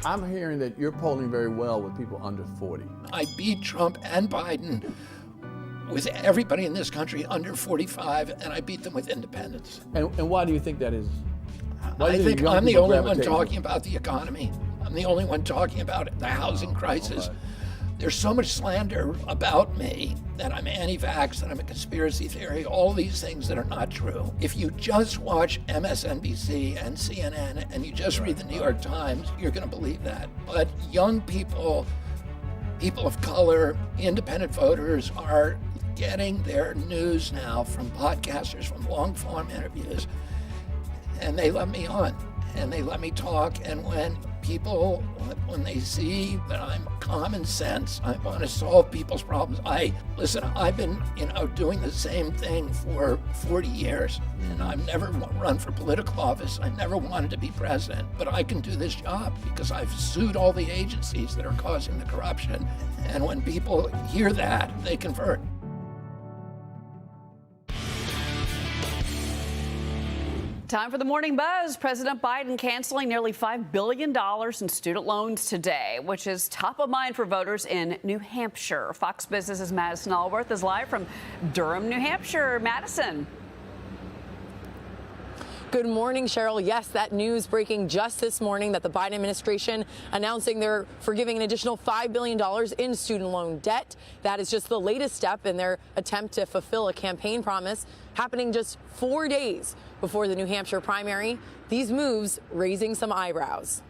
I'm hearing that you're polling very well with people under 40. I beat Trump and Biden with everybody in this country under 45, and I beat them with independents. And why do you think that is? I think I'm the only one talking about the economy. I'm the only one talking about the housing crisis. Right. There's so much slander about me that I'm anti-vax, that I'm a conspiracy theory, all these things that are not true. If you just watch MSNBC and CNN and you just read the New York Times, you're going to believe that. But young people, people of color, independent voters are getting their news now from podcasters, from long-form interviews, and they let me on, and they let me talk. And when people, when they see that I'm common sense, I want to solve people's problems. Listen, I've been, doing the same thing for 40 years, and I've never run for political office. I never wanted to be president, but I can do this job because I've sued all the agencies that are causing the corruption. And when people hear that, they convert. Time for the Morning Buzz. President Biden canceling nearly $5 billion in student loans today, which is top of mind for voters in New Hampshire. Fox Business's Madison Allworth is live from Durham, New Hampshire. Madison. Good morning, Cheryl. Yes, that news breaking just this morning that the Biden administration announcing they're forgiving an additional $5 billion in student loan debt. That is just the latest step in their attempt to fulfill a campaign promise, happening just 4 days before the New Hampshire primary. These moves raising some eyebrows.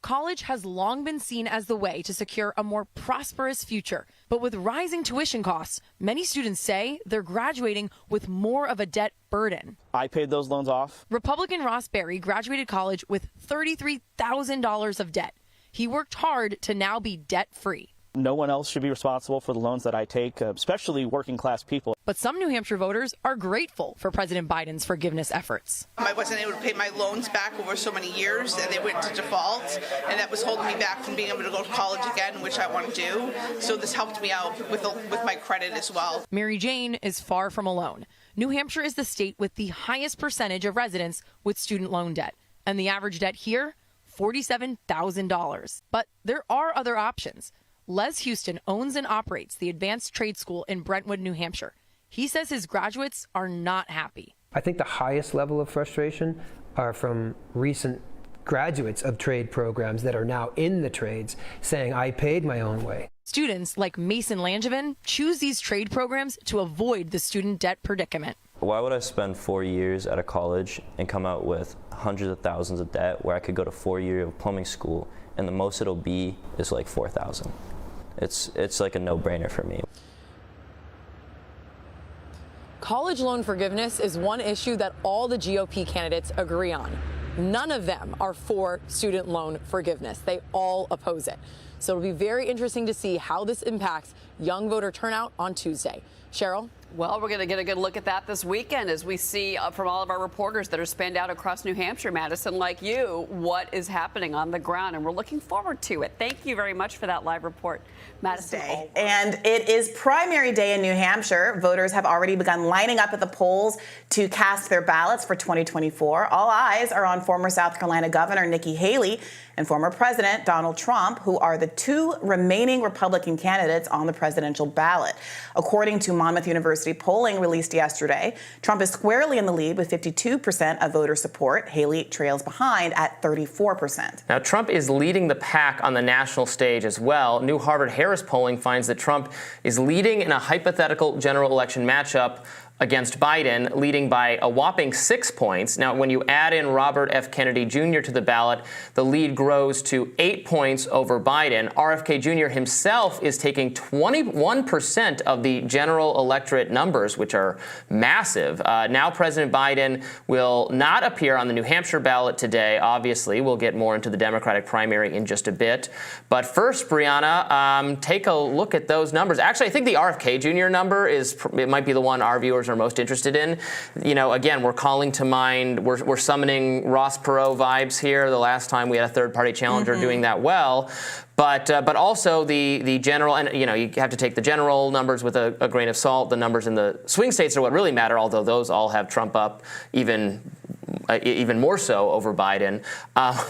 College has long been seen as the way to secure a more prosperous future. But with rising tuition costs, many students say they're graduating with more of a debt burden. I paid those loans off. Republican Ross Berry graduated college with $33,000 of debt. He worked hard to now be debt-free. No one else should be responsible for the loans that I take, especially working class people. But some New Hampshire voters are grateful for President Biden's forgiveness efforts. I wasn't able to pay my loans back over so many years, and they went into default, and that was holding me back from being able to go to college again, which I want to do. So this helped me out with my credit as well. Mary Jane is far from alone. New Hampshire is the state with the highest percentage of residents with student loan debt, and the average debt here, $47,000. But there are other options. Les Houston owns and operates the Advanced Trade School in Brentwood, New Hampshire. He says his graduates are not happy. I think the highest level of frustration are from recent graduates of trade programs that are now in the trades saying, I paid my own way. Students like Mason Langevin choose these trade programs to avoid the student debt predicament. Why would I spend 4 years at a college and come out with hundreds of thousands of debt where I could go to 4 years of plumbing school and the most it'll be is like $4,000? It's like a no-brainer for me. College loan forgiveness is one issue that all the GOP candidates agree on. None of them are for student loan forgiveness. They all oppose it. So it'll be very interesting to see how this impacts young voter turnout on Tuesday. Cheryl? Well, we're going to get a good look at that this weekend as we see from all of our reporters that are spanned out across New Hampshire, Madison, like you, what is happening on the ground. And we're looking forward to it. Thank you very much for that live report, Madison. And it is primary day in New Hampshire. Voters have already begun lining up at the polls to cast their ballots for 2024. All eyes are on former South Carolina Governor Nikki Haley and former President Donald Trump, who are the two remaining Republican candidates on the presidential ballot. According to Monmouth University polling released yesterday, Trump is squarely in the lead with 52% of voter support. Haley trails behind at 34%. Now, Trump is leading the pack on the national stage as well. New Harvard-Harris polling finds that Trump is leading in a hypothetical general election matchup against Biden, leading by a whopping 6 points. Now, when you add in Robert F. Kennedy Jr. to the ballot, the lead grows to 8 points over Biden. RFK Jr. himself is taking 21% of the general electorate numbers, which are massive. Now, President Biden will not appear on the New Hampshire ballot today. Obviously, we'll get more into the Democratic primary in just a bit. But first, Brianna, take a look at those numbers. Actually, I think the RFK Jr. number it might be the one our viewers are most interested in. You know, again, we're calling to mind, we're summoning Ross Perot vibes here. The last time we had a third-party challenger doing that well. But also the general, and you know, you have to take the general numbers with a grain of salt. The numbers in the swing states are what really matter, although those all have Trump up even even more so over Biden.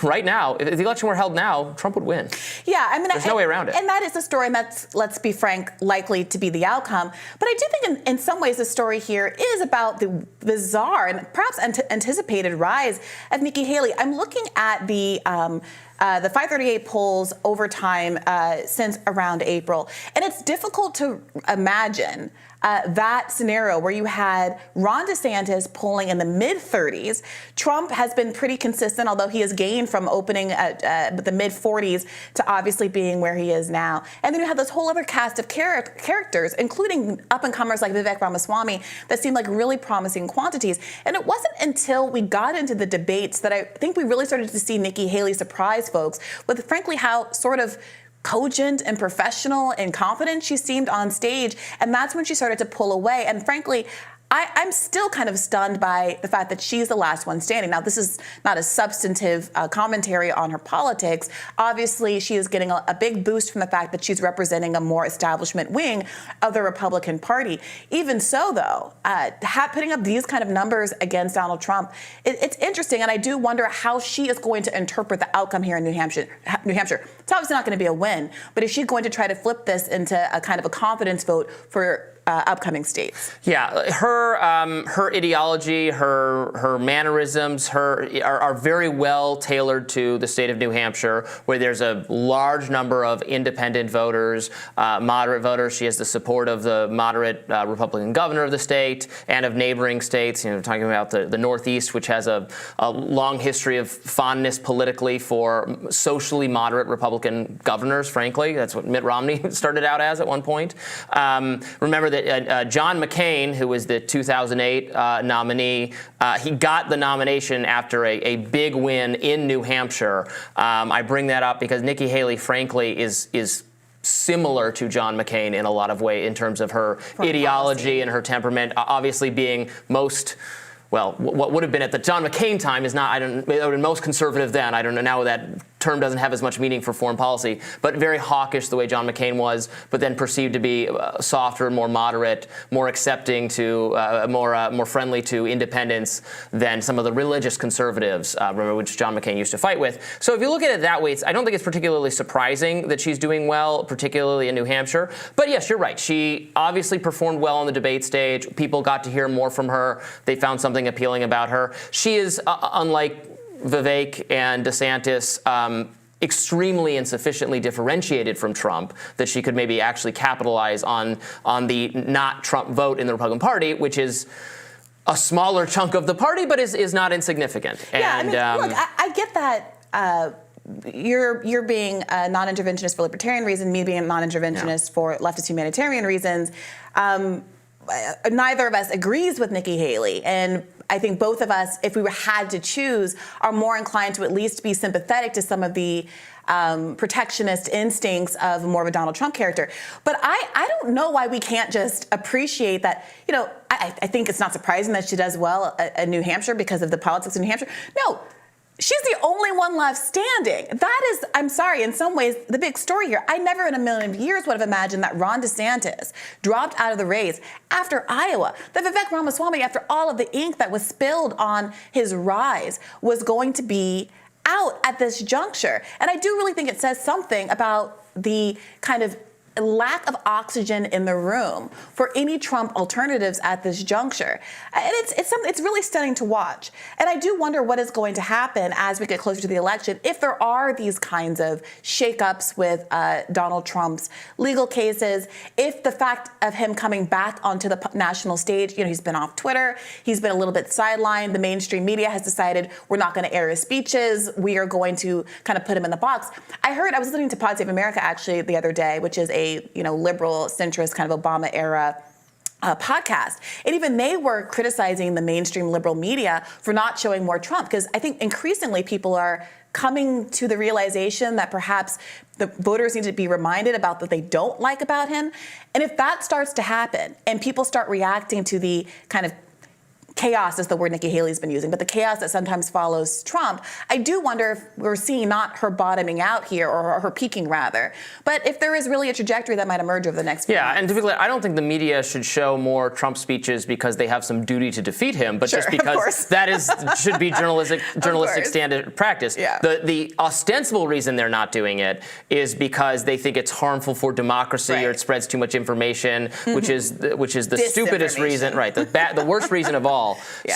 Right now, if the election were held now, Trump would win. Yeah, I mean, there's no way around it. And that is the story, and that's, let's be frank, likely to be the outcome. But I do think in some ways the story here is about the bizarre and perhaps anticipated rise of Nikki Haley. I'm looking at the 538 polls over time since around April. And it's difficult to imagine that scenario where you had Ron DeSantis polling in the mid-30s. Trump has been pretty consistent, although he has gained from opening at the mid-40s to obviously being where he is now. And then you have this whole other cast of characters, including up-and-comers like Vivek Ramaswamy, that seemed like really promising quantities. And it wasn't until we got into the debates that I think we really started to see Nikki Haley surprise folks with, frankly, how sort of cogent and professional and confident she seemed on stage. And that's when she started to pull away. And frankly, I'm still kind of stunned by the fact that she's the last one standing. Now, this is not a substantive commentary on her politics. Obviously, she is getting a big boost from the fact that she's representing a more establishment wing of the Republican Party. Even so, though, putting up these kind of numbers against Donald Trump, it's interesting. And I do wonder how she is going to interpret the outcome here in New Hampshire. It's obviously not going to be a win, but is she going to try to flip this into a kind of a confidence vote for upcoming states? Yeah, her ideology, her mannerisms, are very well tailored to the state of New Hampshire, where there's a large number of independent voters, moderate voters. She has the support of the moderate Republican governor of the state and of neighboring states. You know, talking about the Northeast, which has a long history of fondness politically for socially moderate Republican governors. Frankly, that's what Mitt Romney started out as at one point. Remember that John McCain, who was the 2008 nominee, he got the nomination after a big win in New Hampshire. I bring that up because Nikki Haley, frankly, is similar to John McCain in a lot of ways in terms of her ideology and her temperament, obviously being most... Well, what would have been at the John McCain time is not, it would have been most conservative then. I don't know, now that term doesn't have as much meaning for foreign policy, but very hawkish the way John McCain was, but then perceived to be softer, more moderate, more accepting to, more friendly to independence than some of the religious conservatives, remember, which John McCain used to fight with. So if you look at it that way, I don't think it's particularly surprising that she's doing well, particularly in New Hampshire. But yes, you're right. She obviously performed well on the debate stage. People got to hear more from her. They found something appealing about her. She is, unlike Vivek and DeSantis, extremely and sufficiently differentiated from Trump that she could maybe actually capitalize on the not Trump vote in the Republican Party, which is a smaller chunk of the party, but is not insignificant. Yeah, and, I mean, look, I get that. You're being a non-interventionist for libertarian reasons, me being a non-interventionist for leftist humanitarian reasons. Neither of us agrees with Nikki Haley, and I think both of us, if we had to choose, are more inclined to at least be sympathetic to some of the protectionist instincts of more of a Donald Trump character. But I don't know why we can't just appreciate that. You know, I think it's not surprising that she does well in New Hampshire because of the politics in New Hampshire. No. She's the only one left standing. That is, I'm sorry, in some ways, the big story here. I never in a million years would have imagined that Ron DeSantis dropped out of the race after Iowa. That Vivek Ramaswamy, after all of the ink that was spilled on his rise, was going to be out at this juncture. And I do really think it says something about the kind of lack of oxygen in the room for any Trump alternatives at this juncture. And it's really stunning to watch. And I do wonder what is going to happen as we get closer to the election if there are these kinds of shakeups with Donald Trump's legal cases, if the fact of him coming back onto the national stage, you know, he's been off Twitter, he's been a little bit sidelined, the mainstream media has decided we're not going to air his speeches, we are going to kind of put him in the box. I was listening to Pod Save America actually the other day, which is a liberal, centrist, kind of Obama era podcast. And even they were criticizing the mainstream liberal media for not showing more Trump, because I think increasingly people are coming to the realization that perhaps the voters need to be reminded about what they don't like about him. And if that starts to happen and people start reacting to the kind of chaos is the word Nikki Haley's been using, but the chaos that sometimes follows Trump, I do wonder if we're seeing not her bottoming out here, or her peaking rather, but if there is really a trajectory that might emerge over the next few months. And typically, I don't think the media should show more Trump speeches because they have some duty to defeat him, but just because that should be journalistic standard practice. Yeah. The ostensible reason they're not doing it is because they think it's harmful for democracy or it spreads too much information, which is the stupidest reason, the worst reason of all.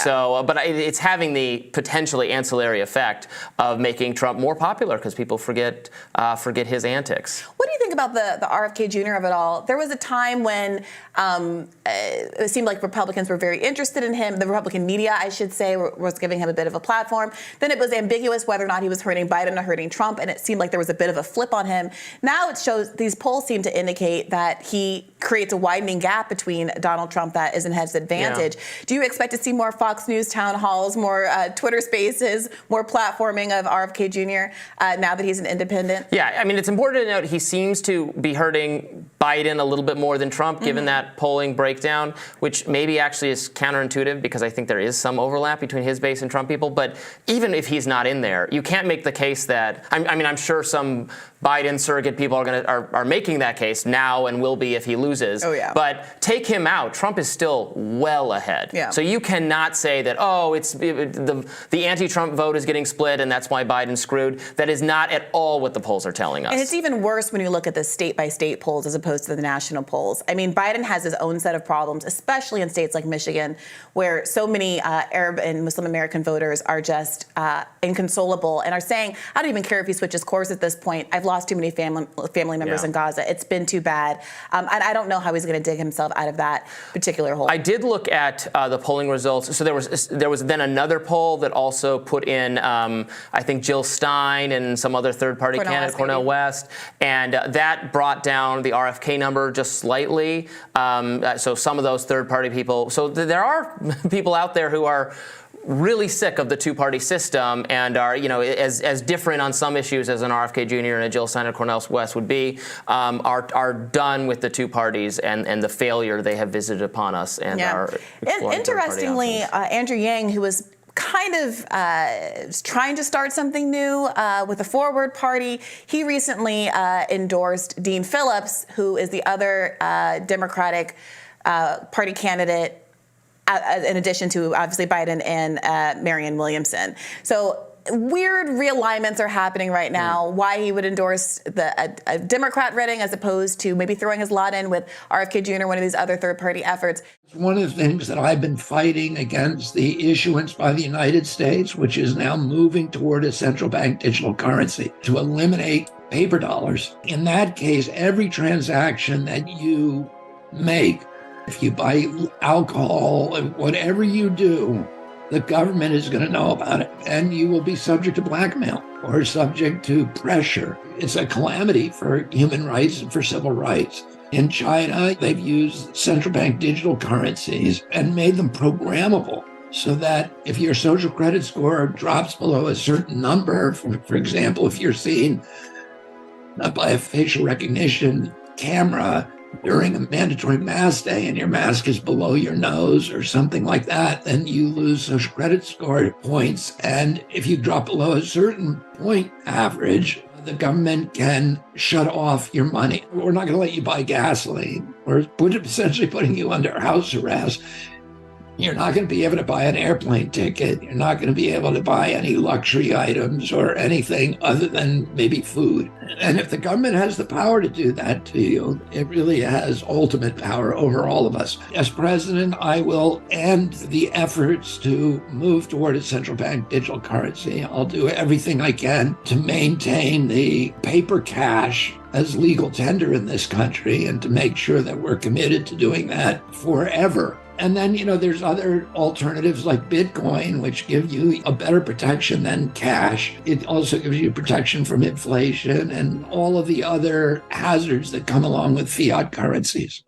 So, but it's having the potentially ancillary effect of making Trump more popular because people forget his antics. What do you think about the RFK Jr. of it all? There was a time when it seemed like Republicans were very interested in him. The Republican media, I should say, was giving him a bit of a platform. Then it was ambiguous whether or not he was hurting Biden or hurting Trump, and it seemed like there was a bit of a flip on him. Now it shows, these polls seem to indicate that he creates a widening gap between Donald Trump that is in his advantage. Yeah. Do you expect to see more Fox News town halls, more Twitter spaces, more platforming of RFK Jr. Now that he's an independent? Yeah, I mean, it's important to note he seems to be hurting Biden a little bit more than Trump, given that polling breakdown, which maybe actually is counterintuitive because I think there is some overlap between his base and Trump people. But even if he's not in there, you can't make the case that, I'm sure some Biden surrogate people are making that case now and will be if he loses. Oh, yeah. But take him out, Trump is still well ahead. Yeah. So you cannot say that, the anti-Trump vote is getting split and that's why Biden's screwed. That is not at all what the polls are telling us. And it's even worse when you look at the state-by-state polls as opposed to the national polls. I mean, Biden has his own set of problems, especially in states like Michigan, where so many Arab and Muslim American voters are just inconsolable and are saying, I don't even care if he switches course at this point. I've lost too many family members in Gaza. It's been too bad. And I don't know how he's going to dig himself out of that particular hole. I did look at the polling results. So there was then another poll that also put in, I think, Jill Stein and some other third-party candidate, Cornel West, and that brought down the RFK number just slightly. So some of those third-party people. So there are people out there who are really sick of the two-party system and are, as different on some issues as an RFK Jr. and a Jill Stein or Cornel West would be, are done with the two parties and the failure they have visited upon us and are exploring interestingly, Andrew Yang, who was kind of trying to start something new with the Forward Party. He recently endorsed Dean Phillips, who is the other Democratic Party candidate, in addition to obviously Biden and Marianne Williamson. So weird realignments are happening right now. Why he would endorse a Democrat running as opposed to maybe throwing his lot in with RFK Jr., one of these other third-party efforts. One of the things that I've been fighting against the issuance by the United States, which is now moving toward a central bank digital currency to eliminate paper dollars. In that case, every transaction that you make, if you buy alcohol, whatever you do, the government is going to know about it, and you will be subject to blackmail or subject to pressure. It's a calamity for human rights and for civil rights. In China, they've used central bank digital currencies and made them programmable so that if your social credit score drops below a certain number, for example, if you're seen by a facial recognition camera during a mandatory mask day and your mask is below your nose or something like that, then you lose social credit score points. And if you drop below a certain point average, the government can shut off your money. We're not going to let you buy gasoline. We're essentially putting you under house arrest. You're not going to be able to buy an airplane ticket. You're not going to be able to buy any luxury items or anything other than maybe food. And if the government has the power to do that to you, it really has ultimate power over all of us. As president, I will end the efforts to move toward a central bank digital currency. I'll do everything I can to maintain the paper cash as legal tender in this country and to make sure that we're committed to doing that forever. And then, there's other alternatives like Bitcoin, which give you a better protection than cash. It also gives you protection from inflation and all of the other hazards that come along with fiat currencies.